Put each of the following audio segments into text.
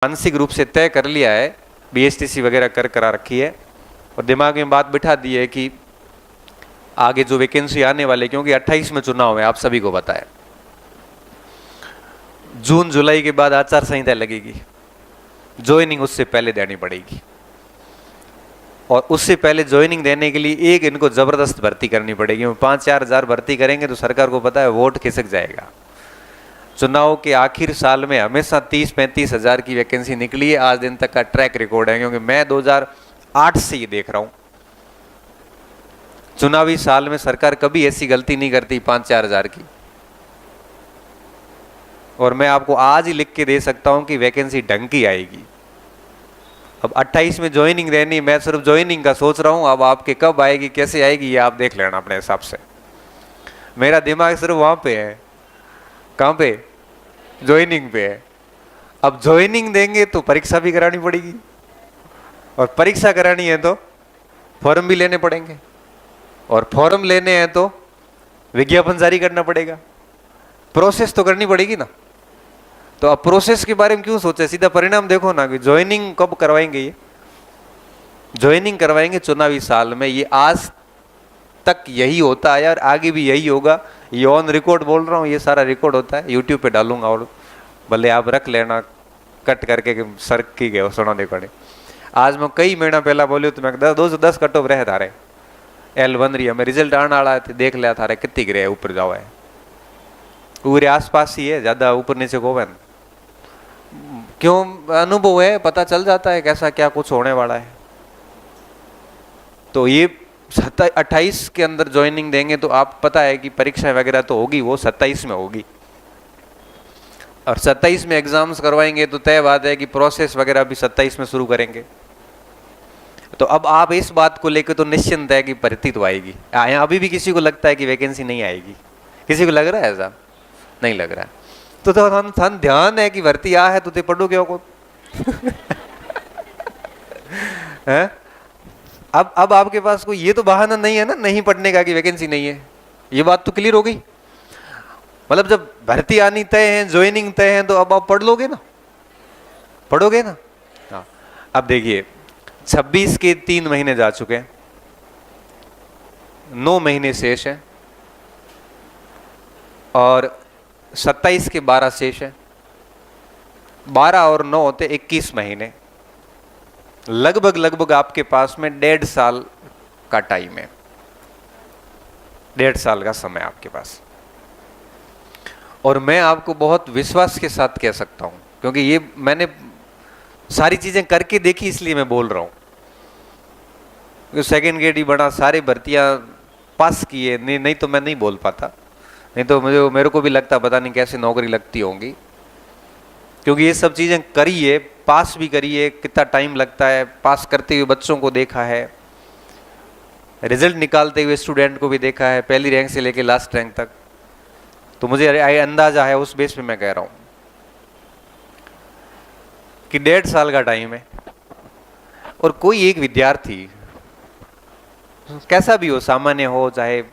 मानसिक रूप से तय कर लिया है, बीएसटीसी वगैरह करा रखी है और दिमाग में बात बिठा दी है कि आगे जो वैकेंसी आने वाले, क्योंकि 28 में चुनाव है, आप सभी को पता है। जून जुलाई के बाद आचार संहिता लगेगी, ज्वाइनिंग उससे पहले देनी पड़ेगी और उससे पहले ज्वाइनिंग देने के लिए एक इनको जबरदस्त भर्ती करनी पड़ेगी। 5-4 हजार भर्ती करेंगे तो सरकार को पता है वोट खिसक जाएगा। चुनाव के आखिर साल में हमेशा 30-35 हजार की वैकेंसी निकली है, आज दिन तक का ट्रैक रिकॉर्ड है, क्योंकि मैं 2008 से ये देख रहा हूं। चुनावी साल में सरकार कभी ऐसी गलती नहीं करती 5-4 हजार की। और मैं आपको आज ही लिख के दे सकता हूं कि वैकेंसी ढंग की आएगी। अब 28 में ज्वाइनिंग देनी, मैं सिर्फ ज्वाइनिंग का सोच रहा हूं, अब आपके कब आएगी कैसे आएगी ये आप देख लेना अपने हिसाब से। मेरा दिमाग सिर्फ वहां पे है, कहां पे, ज्वाइनिंग पे है। अब ज्वाइनिंग देंगे तो परीक्षा भी करानी पड़ेगी और परीक्षा करानी है तो फॉर्म भी लेने पड़ेंगे और फॉर्म लेने हैं तो विज्ञापन जारी करना पड़ेगा, प्रोसेस तो करनी पड़ेगी ना। तो अब प्रोसेस के बारे में क्यों सोचे, सीधा परिणाम देखो ना कि ज्वाइनिंग कब करवाएंगे। ये ज्वाइनिंग करवाएंगे चुनावी साल में। ये आज तक यही होता है और आगे भी यही होगा। ये ऑन रिकॉर्ड बोल रहा हूँ, ये सारा रिकॉर्ड होता है, यूट्यूब पे डालूंगा और भले आप रख लेना कट करके कि सर की गए सुना दे पड़े। आज मैं कई महीना पहला बोलियो तो मैं 210 कट ऑफ रहे थारे एल बन रही है, मैं रिजल्ट आने वाला है, देख लिया थारे कितनी गिरे ऊपर जाओ है, पूरे आसपास ही है, ज्यादा ऊपर नीचे को बन क्यों, अनुभव है, पता चल जाता है कैसा क्या कुछ होने वाला है। तो ये 28 के अंदर ज्वाइनिंग देंगे तो आप पता है कि परीक्षा वगैरह तो होगी, वो 27 में होगी और 27 में एग्जाम्स करवाएंगे तो तय बात है कि प्रोसेस वगैरह भी 27 में शुरू करेंगे। तो अब आप इस बात को लेकर तो निश्चिंत है कि भर्ती तो आएगी। अभी भी किसी को लगता है कि वैकेंसी नहीं आएगी? किसी को लग रहा है ऐसा? नहीं लग रहा है। तो हम ध्यान है कि भर्ती आ है तो ते पढ़ो क्यों को है? अब आपके पास कोई ये तो बहाना नहीं है ना नहीं पढ़ने का कि वैकेंसी नहीं है। ये बात तो क्लियर हो गई। मतलब जब भर्ती आनी तय है, ज्वाइनिंग तय है, तो अब आप पढ़ लोगे ना, पढ़ोगे ना। हाँ, अब देखिए 26 के 3 महीने जा चुके हैं, 9 महीने शेष है और 27 के 12 शेष है। 12 और 9 होते 21 महीने। लगभग आपके पास में 1.5 साल का टाइम है, 1.5 साल का समय आपके पास। और मैं आपको बहुत विश्वास के साथ कह सकता हूं, क्योंकि ये मैंने सारी चीजें करके देखी इसलिए मैं बोल रहा हूं। सेकेंड ग्रेड ही बना, सारी भर्तियां पास किए, नहीं तो मैं नहीं बोल पाता, नहीं तो मेरे को भी लगता पता नहीं कैसे नौकरी लगती होंगी, क्योंकि ये सब चीजें करी है, पास भी करी है, कितना टाइम लगता है, पास करते हुए बच्चों को देखा है, रिजल्ट निकालते हुए स्टूडेंट को भी देखा है, पहली रैंक से लेके लास्ट रैंक तक। तो मुझे अंदाजा है, उस बेस पे मैं कह रहा हूं कि 1.5 साल का टाइम है। और कोई एक विद्यार्थी कैसा भी हो, सामान्य हो चाहे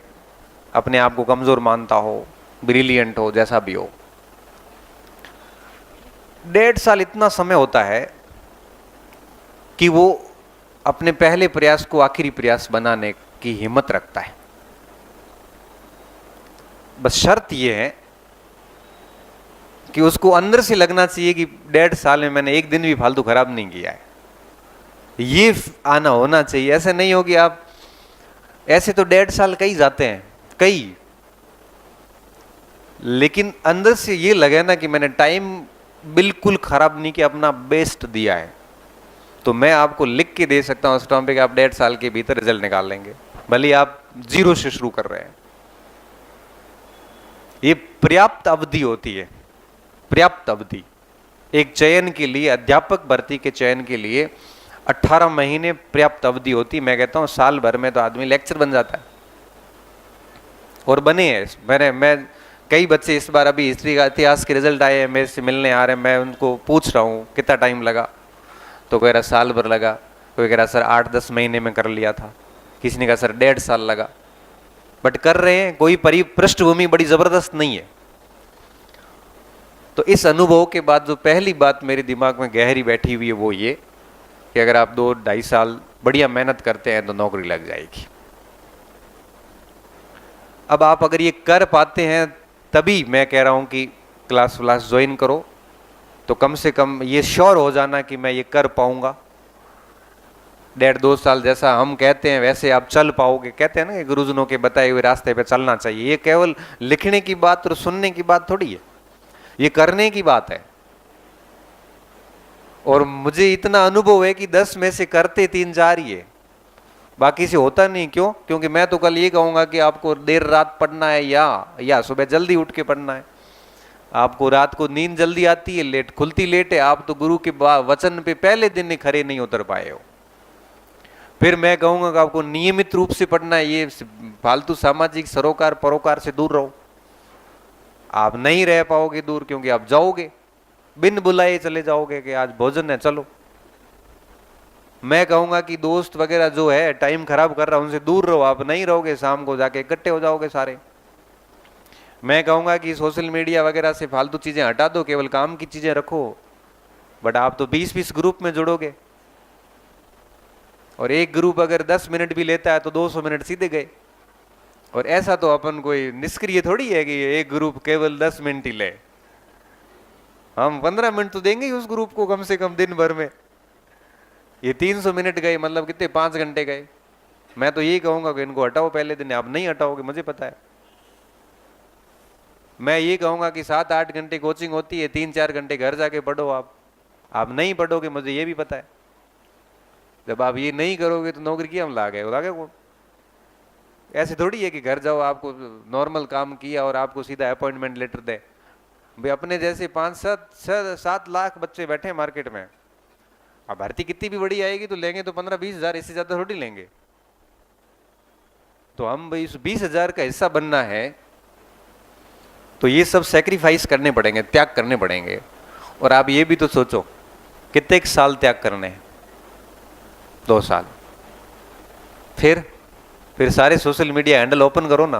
अपने आप को कमजोर मानता हो, ब्रिलियंट हो, जैसा भी हो, 1.5 साल इतना समय होता है कि वो अपने पहले प्रयास को आखिरी प्रयास बनाने की हिम्मत रखता है। बस शर्त यह है कि उसको अंदर से लगना चाहिए कि 1.5 साल में मैंने एक दिन भी फालतू खराब नहीं किया है, ये आना होना चाहिए। ऐसे नहीं हो कि आप ऐसे तो 1.5 साल कई जाते हैं कई, लेकिन अंदर से ये लगे ना कि मैंने टाइम बिल्कुल खराब नहीं किया, अपना बेस्ट दिया है, तो मैं आपको लिख के दे सकता हूं उस टाइम पे कि आप 1.5 साल के भीतर रिजल्ट निकाल लेंगे, भले आप 0 से शुरू कर रहे हैं। ये पर्याप्त अवधि होती है, पर्याप्त अवधि एक चयन के लिए, अध्यापक भर्ती के चयन के लिए 18 महीने पर्याप्त अवधि होती। मैं कहता हूं साल भर में तो आदमी लेक्चर बन जाता है, और बने हैं। मैं कई बच्चे इस बार अभी हिस्ट्री का इतिहास के रिजल्ट आए हैं, मेरे से मिलने आ रहे हैं, मैं उनको पूछ रहा हूँ कितना टाइम लगा, तो कह रहा साल भर लगा, कोई कह रहा सर 8-10 महीने में कर लिया था, किसी ने कहा सर 1.5 साल लगा। बट कर रहे हैं, कोई पृष्ठभूमि बड़ी जबरदस्त नहीं है। तो इस अनुभव के बाद जो पहली बात मेरे दिमाग में गहरी बैठी हुई है वो ये कि अगर आप 2-2.5 साल बढ़िया मेहनत करते हैं तो नौकरी लग जाएगी। अब आप अगर ये कर पाते हैं तभी मैं कह रहा हूं कि क्लास ज्वाइन करो, तो कम से कम ये श्योर हो जाना कि मैं ये कर पाऊंगा। 1.5-2 साल जैसा हम कहते हैं वैसे आप चल पाओगे। कहते हैं ना कि गुरुजनों के बताए हुए रास्ते पे चलना चाहिए। ये केवल लिखने की बात और सुनने की बात थोड़ी है, ये करने की बात है। और मुझे इतना अनुभव है कि 10 में से करते 3-4 ही है, बाकी से होता नहीं। क्यों? क्योंकि मैं तो कल ये कहूंगा कि आपको देर रात पढ़ना है या सुबह जल्दी उठ के पढ़ना है। आपको रात को नींद जल्दी आती है, लेट खुलती लेट है। आप तो गुरु के वचन पे पहले दिन ही खरे नहीं उतर पाए हो। फिर मैं कहूंगा कि आपको नियमित रूप से पढ़ना है। ये फालतू सामाजिक सरोकार परोकार से दूर रहो। आप नहीं रह पाओगे दूर, क्योंकि आप जाओगे बिन बुलाए चले जाओगे कि आज भोजन है चलो। मैं कहूंगा कि दोस्त वगैरह जो है टाइम खराब कर रहा है उनसे दूर रहो। आप नहीं रहोगे शाम को जाके इकट्ठे हो जाओगे सारे। मैं कहूंगा कि सोशल मीडिया वगैरह से फालतू चीजें हटा दो, केवल काम की चीजें रखो। बट आप तो 20-20 ग्रुप में जुड़ोगे, और एक ग्रुप अगर 10 मिनट भी लेता है तो 200 मिनट सीधे गए। और ऐसा तो अपन कोई निष्क्रिय थोड़ी है कि एक ग्रुप केवल 10 मिनट ही ले। हम 15 मिनट तो देंगे ही उस ग्रुप को कम से कम दिन भर में। ये 300 मिनट गए, मतलब कितने 5 घंटे गए। मैं तो यही कहूंगा कि इनको हटाओ पहले दिन। आप नहीं हटाओगे मुझे पता है। मैं ये कहूंगा कि 7-8 घंटे कोचिंग होती है, 3-4 घंटे घर जाके पढ़ो। आप नहीं पढ़ोगे मुझे ये भी पता है। जब आप ये नहीं करोगे तो नौकरी की हम लागे कौन? ऐसे थोड़ी है कि घर जाओ आपको नॉर्मल काम किया और आपको सीधा अपॉइंटमेंट लेटर दे। भाई अपने जैसे 5-7 लाख बच्चे बैठे हैं मार्केट में। अब भर्ती कितनी भी बड़ी आएगी तो लेंगे तो 15-20 हजार, इससे ज्यादा थोड़ी लेंगे। तो हम भाई इस 20 हजार का हिस्सा बनना है तो ये सब सेक्रीफाइस करने पड़ेंगे, त्याग करने पड़ेंगे। और आप ये भी तो सोचो कितने साल त्याग करने हैं? 2 साल। फिर सारे सोशल मीडिया हैंडल ओपन करो ना,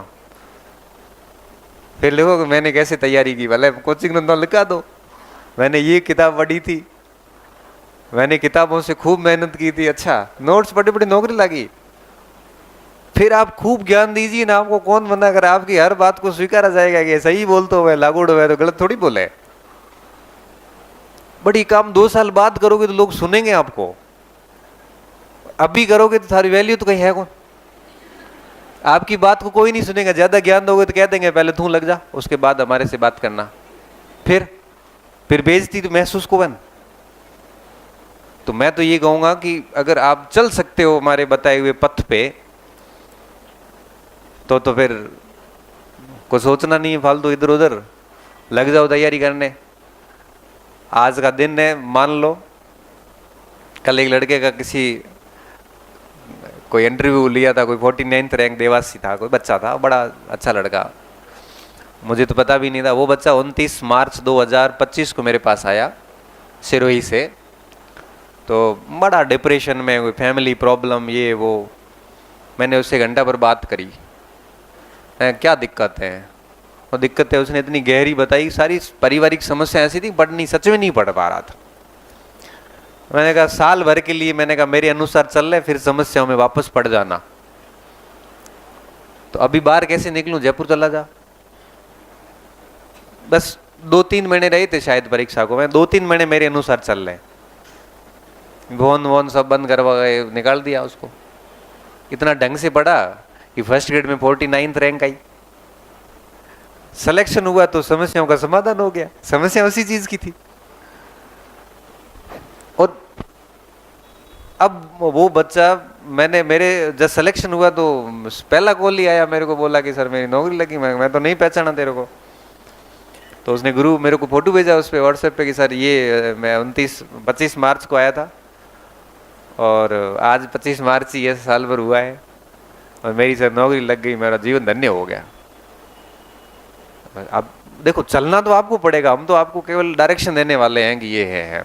फिर लिखो कि मैंने कैसे तैयारी की। भले कोचिंग में लिखा दो मैंने ये किताब पढ़ी थी, मैंने किताबों से खूब मेहनत की थी। अच्छा, नोट्स पढ़ी पढ़ी नौकरी लगी। फिर आप खूब ज्ञान दीजिए ना, आपको कौन मना करे? आपकी हर बात को स्वीकारा जाएगा कि सही बोलते हुए लागू हुए तो गलत थोड़ी बोले। बड़ी काम 2 साल बाद करोगे तो लोग सुनेंगे आपको। अभी करोगे तो सारी वैल्यू तो कहीं है कौन? आपकी बात को कोई नहीं सुनेगा। ज्यादा ज्ञान दोगे तो कह देंगे पहले तू लग जा, उसके बाद हमारे से बात करना। फिर बेइज्जती तो महसूस को बन। तो मैं तो ये कहूंगा कि अगर आप चल सकते हो हमारे बताए हुए पथ पे तो फिर को सोचना नहीं है फालतू इधर उधर, लग जाओ तैयारी करने। आज का दिन है, मान लो कल एक लड़के का किसी कोई इंटरव्यू लिया था, कोई 49th रैंक देवासी था, कोई बच्चा था, बड़ा अच्छा लड़का, मुझे तो पता भी नहीं था। वो बच्चा 29 मार्च 2025 को मेरे पास आया सिरोही से। तो बड़ा डिप्रेशन में, कोई फैमिली प्रॉब्लम ये वो। मैंने उससे घंटा भर बात करी, क्या दिक्कत है। और दिक्कत है उसने इतनी गहरी बताई, सारी पारिवारिक समस्या ऐसी थी, पढ़ नहीं, सच में नहीं पढ़ पा रहा था। मैंने कहा साल भर के लिए, मैंने कहा मेरे अनुसार चल रहे, फिर समस्याओं में वापस पड़ जाना। तो अभी बाहर कैसे निकलूं? जयपुर चला जा। बस 2-3 महीने रहे थे शायद परीक्षा को। मैं 2-3 महीने मेरे अनुसार चल रहे, फोन सब बंद करवा गए, निकाल दिया उसको। इतना ढंग से पढ़ा कि फर्स्ट ग्रेड में 49th रैंक आई। सिलेक्शन हुआ तो समस्याओं का समाधान हो गया। समस्या उसी चीज की थी। और अब वो बच्चा, मेरे जब सिलेक्शन हुआ तो पहला कॉल ही आया मेरे को, बोला कि सर मेरी नौकरी लगी। मैं तो नहीं पहचाना तेरे को। तो उसने गुरु मेरे को फोटो भेजा उस पर व्हाट्सएप पे कि सर ये मैं 25 मार्च को आया था और आज 25 मार्च ही, ये साल भर हुआ है और मेरी सर नौकरी लग गई, मेरा जीवन धन्य हो गया। अब देखो चलना तो आपको पड़ेगा, हम तो आपको केवल डायरेक्शन देने वाले हैं कि ये है।